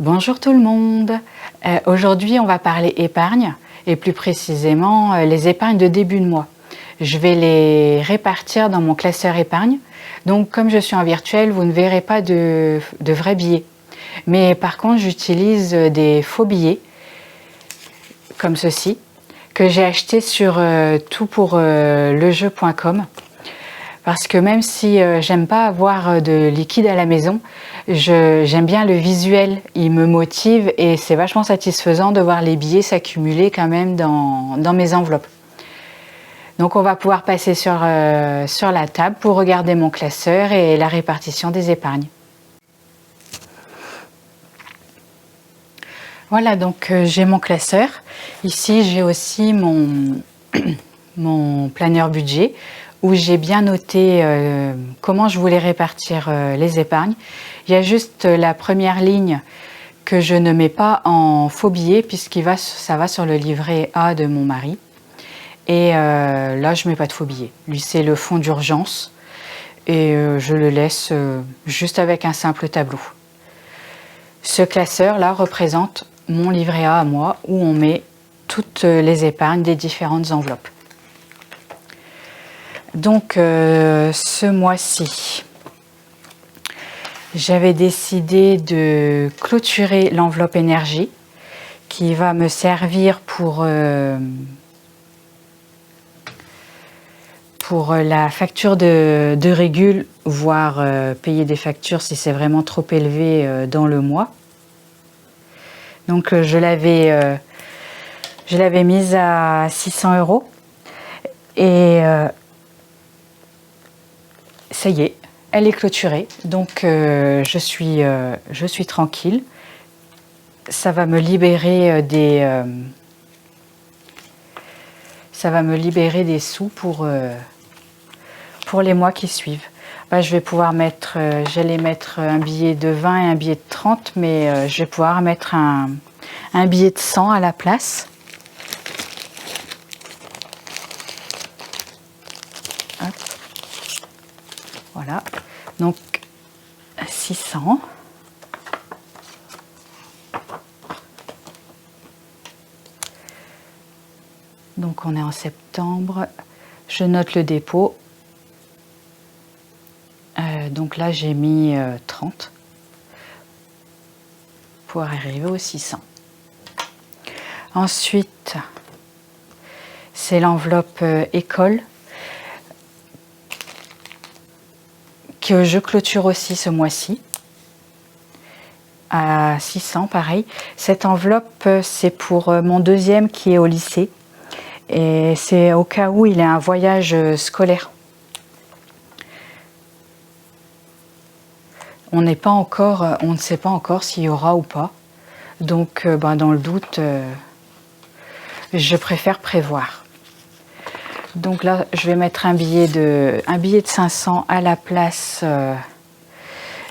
Bonjour tout le monde. Aujourd'hui, on va parler épargne et plus précisément les épargnes de début de mois. Je vais les répartir dans mon classeur épargne. Donc comme je suis en virtuel, vous ne verrez pas de vrais billets. Mais par contre, j'utilise des faux billets comme ceci que j'ai acheté sur toutpourlejeu.com. Parce que même si j'aime pas avoir de liquide à la maison, j'aime bien le visuel, il me motive et c'est vachement satisfaisant de voir les billets s'accumuler quand même dans mes enveloppes. Donc on va pouvoir passer sur la table pour regarder mon classeur et la répartition des épargnes. Voilà, donc j'ai mon classeur. Ici j'ai aussi mon planeur budget, où j'ai bien noté comment je voulais répartir les épargnes. Il y a juste la première ligne que je ne mets pas en faux billets puisqu'il ça va sur le livret A de mon mari. Et là, je ne mets pas de faux billets. Lui, c'est le fonds d'urgence et je le laisse juste avec un simple tableau. Ce classeur-là représente mon livret A à moi où on met toutes les épargnes des différentes enveloppes. Donc ce mois-ci, j'avais décidé de clôturer l'enveloppe énergie qui va me servir pour la facture de régule, voire payer des factures si c'est vraiment trop élevé dans le mois. Donc je l'avais mise à 600 € et ça y est, elle est clôturée, donc je suis tranquille. Ça va me libérer des sous pour les mois qui suivent. Bah, je vais pouvoir mettre, j'allais mettre un billet de 20 et un billet de 30, mais je vais pouvoir mettre un billet de 100 à la place. Hop. Voilà, donc 600. Donc on est en septembre, je note le dépôt. Donc là j'ai mis 30 pour arriver aux 600. Ensuite, c'est l'enveloppe école que je clôture aussi ce mois-ci à 600, pareil. Cette enveloppe, c'est pour mon deuxième qui est au lycée et c'est au cas où il a un voyage scolaire. On ne sait pas encore s'il y aura ou pas. Donc, dans le doute, je préfère prévoir. Donc là, je vais mettre un billet de 500 à la place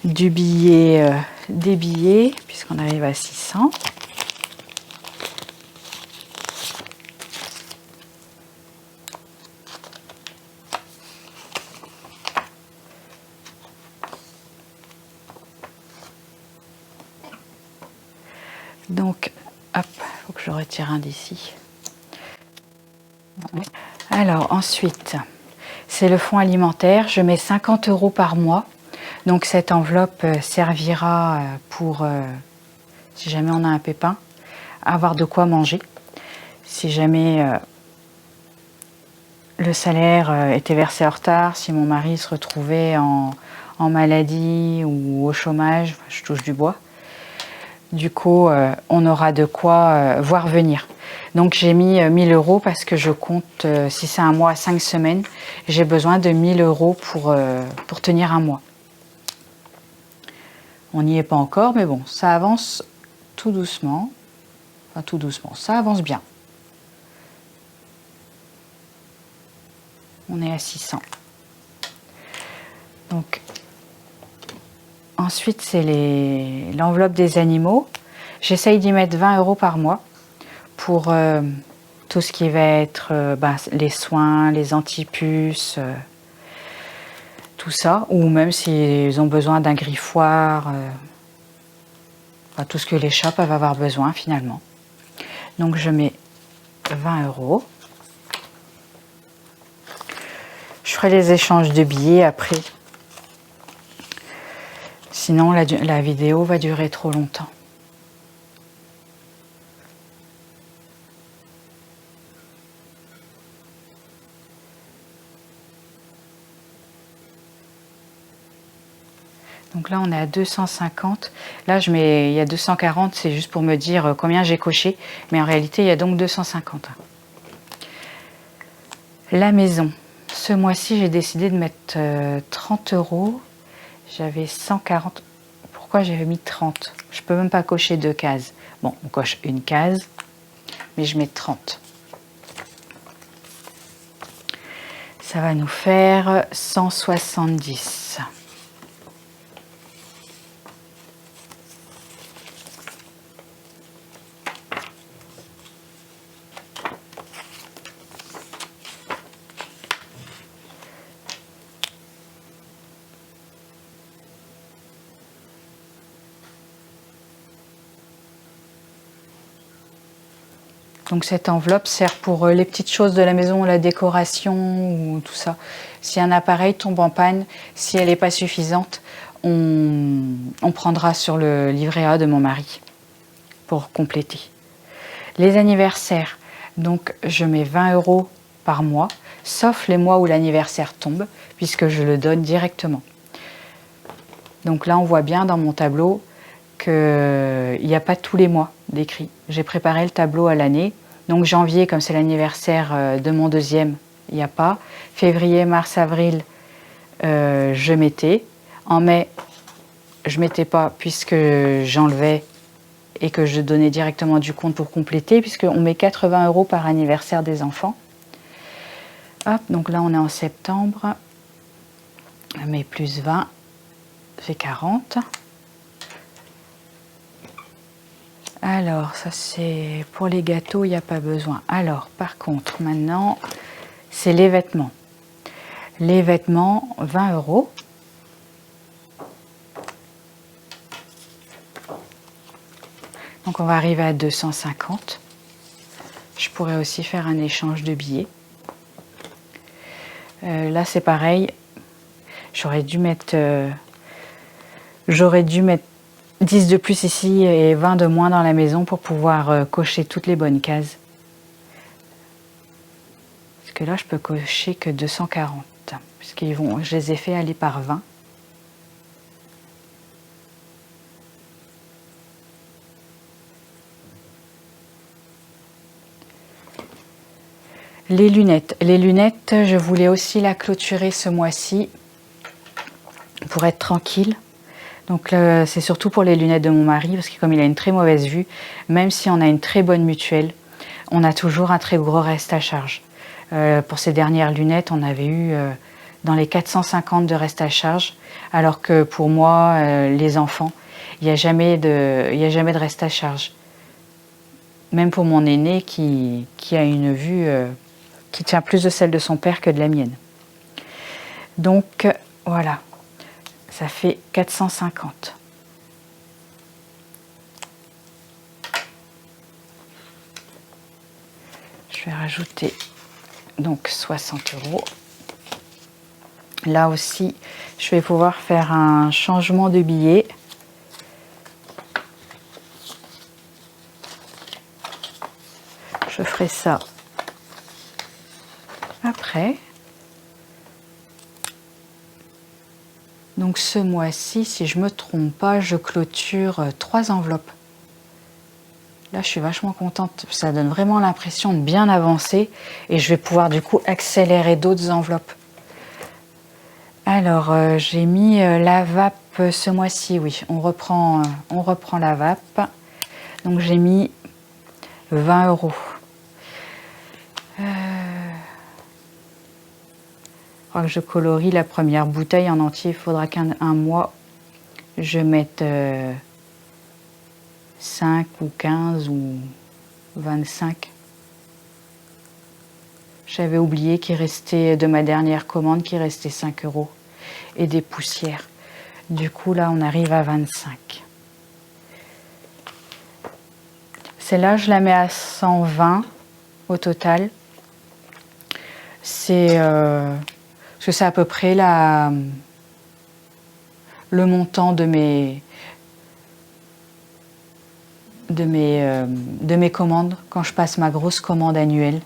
du billet des billets, puisqu'on arrive à 600. Donc, hop, il faut que je retire un d'ici. Alors, ensuite, c'est le fonds alimentaire. Je mets 50 € par mois. Donc, cette enveloppe servira pour, si jamais on a un pépin, avoir de quoi manger. Si jamais le salaire était versé en retard, si mon mari se retrouvait en maladie ou au chômage, je touche du bois. Du coup, on aura de quoi voir venir. Donc j'ai mis 1000 € parce que je compte, si c'est un mois à 5 semaines, j'ai besoin de 1000 € pour tenir un mois. On n'y est pas encore, mais bon, ça avance tout doucement. Enfin, tout doucement, ça avance bien. On est à 600. Donc, ensuite, c'est l'enveloppe des animaux. J'essaye d'y mettre 20 € par mois pour tout ce qui va être les soins, les antipuces, tout ça. Ou même s'ils ont besoin d'un griffoir, Enfin, tout ce que les shops peuvent avoir besoin finalement. Donc je mets 20 €. Je ferai les échanges de billets après. Sinon la vidéo va durer trop longtemps. Donc là, on est à 250. Là, il y a 240, c'est juste pour me dire combien j'ai coché. Mais en réalité, il y a donc 250. La maison. Ce mois-ci, j'ai décidé de mettre 30 €. J'avais 140. Pourquoi j'avais mis 30? Je peux même pas cocher 2 cases. Bon, on coche une case, mais je mets 30. Ça va nous faire 170. Donc cette enveloppe sert pour les petites choses de la maison, la décoration ou tout ça. Si un appareil tombe en panne, si elle n'est pas suffisante, on prendra sur le livret A de mon mari pour compléter. Les anniversaires, donc je mets 20 € par mois, sauf les mois où l'anniversaire tombe, puisque je le donne directement. Donc là, on voit bien dans mon tableau qu'il n'y a pas tous les mois d'écrit. J'ai préparé le tableau à l'année. Donc janvier, comme c'est l'anniversaire de mon deuxième, il n'y a pas. Février, mars, avril, je mettais. En mai, je ne mettais pas puisque j'enlevais et que je donnais directement du compte pour compléter, puisqu'on met 80 € par anniversaire des enfants. Hop, donc là on est en septembre. Je mets plus 20, fait 40. Alors, ça c'est pour les gâteaux, il n'y a pas besoin. Alors, par contre, maintenant, c'est les vêtements. Les vêtements, 20 €. Donc, on va arriver à 250. Je pourrais aussi faire un échange de billets. Là, c'est pareil. J'aurais dû mettre 10 de plus ici et 20 de moins dans la maison pour pouvoir cocher toutes les bonnes cases. Parce que là, je peux cocher que 240. Je les ai fait aller par 20. Les lunettes. Les lunettes, je voulais aussi la clôturer ce mois-ci pour être tranquille. Donc c'est surtout pour les lunettes de mon mari, parce que comme il a une très mauvaise vue, même si on a une très bonne mutuelle, on a toujours un très gros reste à charge. Pour ces dernières lunettes, on avait eu dans les 450 de reste à charge, alors que pour moi, les enfants, il n'y a jamais de reste à charge. Même pour mon aîné qui a une vue qui tient plus de celle de son père que de la mienne. Donc voilà, ça fait 450. Je vais rajouter donc 60 €. Là aussi, je vais pouvoir faire un changement de billet. Je ferai ça après. Donc ce mois-ci, si je ne me trompe pas, je clôture 3 enveloppes. Là, je suis vachement contente. Ça donne vraiment l'impression de bien avancer et je vais pouvoir du coup accélérer d'autres enveloppes. Alors, j'ai mis la vape ce mois-ci, oui. On reprend la vape. Donc, j'ai mis 20 €. Je crois que je colorie la première bouteille en entier. Il faudra qu'un mois, je mette 5 ou 15 ou 25. J'avais oublié qu'il restait de ma dernière commande, qu'il restait 5 € et des poussières. Du coup, là, on arrive à 25. Celle-là, je la mets à 120 au total. C'est parce que c'est à peu près le montant de mes commandes quand je passe ma grosse commande annuelle.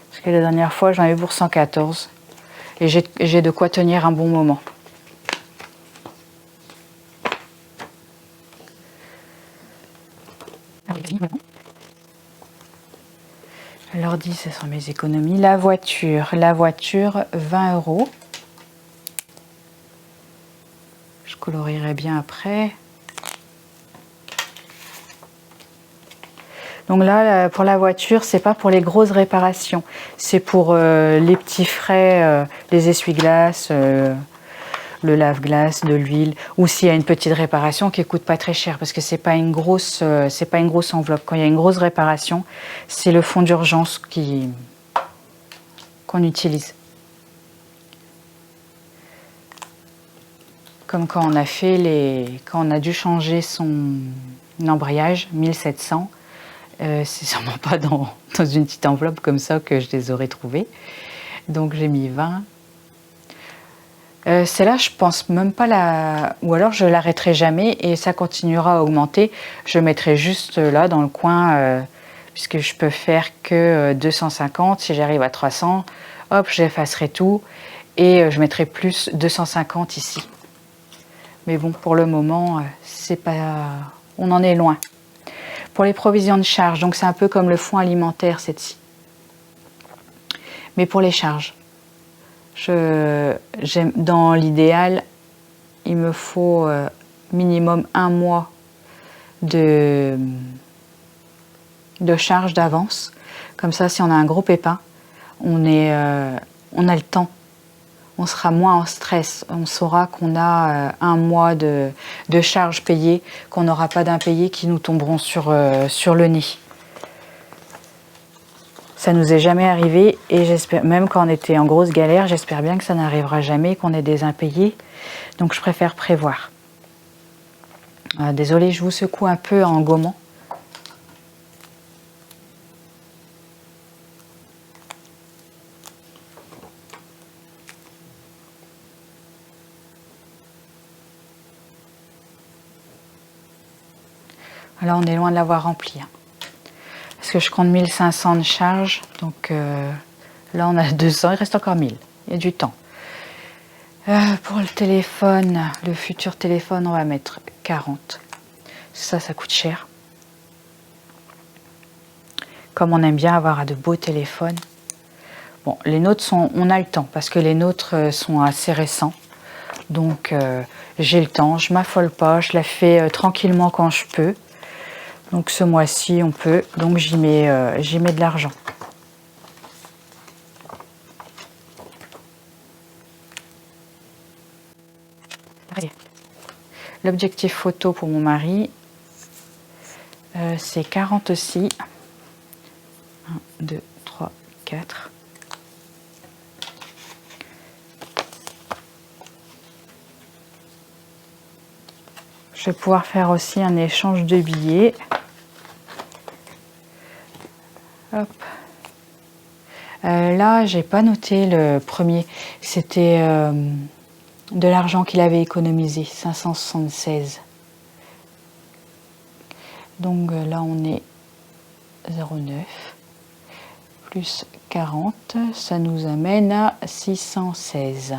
Parce que la dernière fois, j'en ai eu pour 114 et j'ai de quoi tenir un bon moment. L'ordi, ce sont mes économies. La voiture, 20 €. Je colorierai bien après. Donc là, pour la voiture, c'est pas pour les grosses réparations. C'est pour les petits frais, les essuie-glaces, le lave-glace, de l'huile, ou s'il y a une petite réparation qui coûte pas très cher, parce que c'est pas une grosse enveloppe. Quand il y a une grosse réparation, c'est le fonds d'urgence qu'on utilise. Comme quand on a dû changer son embrayage, 1700. C'est sûrement pas dans une petite enveloppe comme ça que je les aurais trouvés. Donc j'ai mis 20. Celle-là, je pense même pas ou alors je l'arrêterai jamais et ça continuera à augmenter. Je mettrai juste là dans le coin, puisque je peux faire que 250. Si j'arrive à 300, hop, j'effacerai tout et je mettrai plus 250 ici. Mais bon, pour le moment, c'est pas, on en est loin. Pour les provisions de charges, donc c'est un peu comme le fonds alimentaire, cette-ci. Mais pour les charges, dans l'idéal, il me faut minimum 1 mois de charge d'avance. Comme ça, si on a un gros pépin, on a le temps. On sera moins en stress. On saura qu'on a 1 mois de charges payées, qu'on n'aura pas d'impayés qui nous tomberont sur le nez. Ça nous est jamais arrivé et j'espère, même quand on était en grosse galère, j'espère bien que ça n'arrivera jamais, qu'on ait des impayés. Donc je préfère prévoir. Désolée, je vous secoue un peu en gommant. Là, on est loin de l'avoir rempli. Parce que je compte 1500 de charge. Donc là, on a 200. Il reste encore 1000. Il y a du temps. Pour le téléphone, le futur téléphone, on va mettre 40. Ça coûte cher. Comme on aime bien avoir de beaux téléphones. Bon, les nôtres on a le temps parce que les nôtres sont assez récents. Donc j'ai le temps, je m'affole pas, je la fais tranquillement quand je peux. Donc ce mois-ci, on peut, donc j'y mets de l'argent. L'objectif photo pour mon mari, c'est 40 aussi. 1, 2, 3, 4. Je vais pouvoir faire aussi un échange de billets. Hop. Là, j'ai pas noté le premier. C'était de l'argent qu'il avait économisé, 576. Donc là, on est 0,9 plus 40, ça nous amène à 616.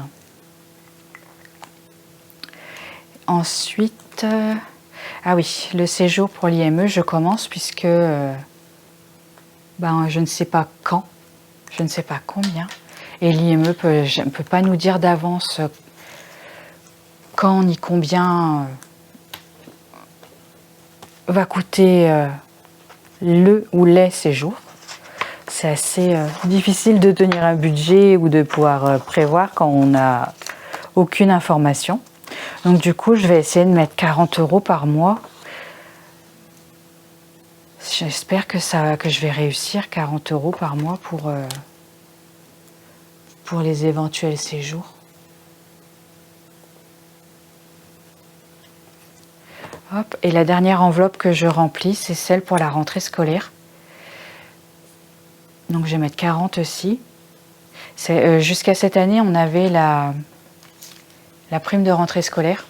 Ensuite, ah oui, le séjour pour l'IME, je commence puisque je ne sais pas quand, je ne sais pas combien, et l'IME ne peut pas nous dire d'avance quand ni combien va coûter le ou les séjours. C'est assez difficile de tenir un budget ou de pouvoir prévoir quand on n'a aucune information. Donc du coup, je vais essayer de mettre 40 € par mois. J'espère que je vais réussir 40 € par mois pour les éventuels séjours. Hop. Et la dernière enveloppe que je remplis, c'est celle pour la rentrée scolaire. Donc je vais mettre 40 aussi. Jusqu'à cette année, on avait la prime de rentrée scolaire.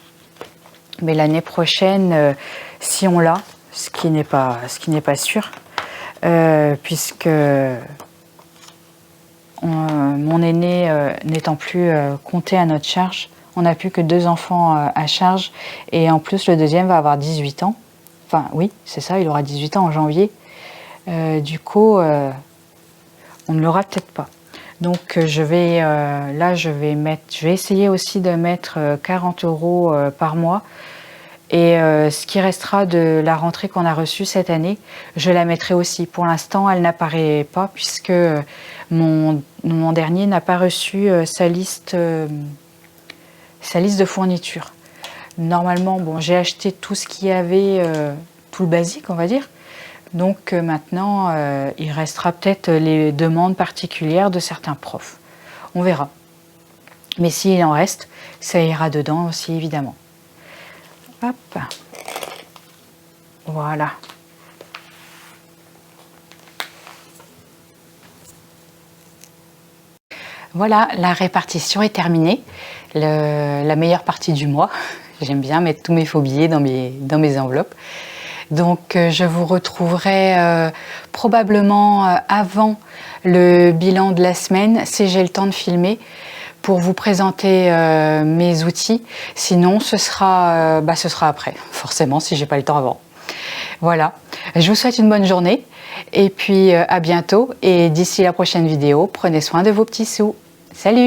Mais l'année prochaine, si on l'a, ce qui n'est pas sûr, puisque mon aîné n'étant plus compté à notre charge, on n'a plus que 2 enfants à charge, et en plus le deuxième va avoir 18 ans. Enfin oui, c'est ça, il aura 18 ans en janvier. Du coup, on ne l'aura peut-être pas. Donc je vais essayer aussi de mettre 40 € par mois. Et ce qui restera de la rentrée qu'on a reçue cette année, je la mettrai aussi. Pour l'instant, elle n'apparaît pas puisque mon dernier n'a pas reçu sa liste de fournitures. Normalement, bon, j'ai acheté tout ce qu'il y avait, tout le basique, on va dire. Donc maintenant, il restera peut-être les demandes particulières de certains profs. On verra. Mais s'il en reste, ça ira dedans aussi, évidemment. Hop. Voilà. Voilà, la répartition est terminée. La meilleure partie du mois. J'aime bien mettre tous mes faux billets dans mes enveloppes. Donc je vous retrouverai probablement avant le bilan de la semaine, si j'ai le temps de filmer, pour vous présenter mes outils. Sinon ce sera après, forcément, si j'ai pas le temps avant. Voilà, je vous souhaite une bonne journée et puis à bientôt, et d'ici la prochaine vidéo, prenez soin de vos petits sous. Salut!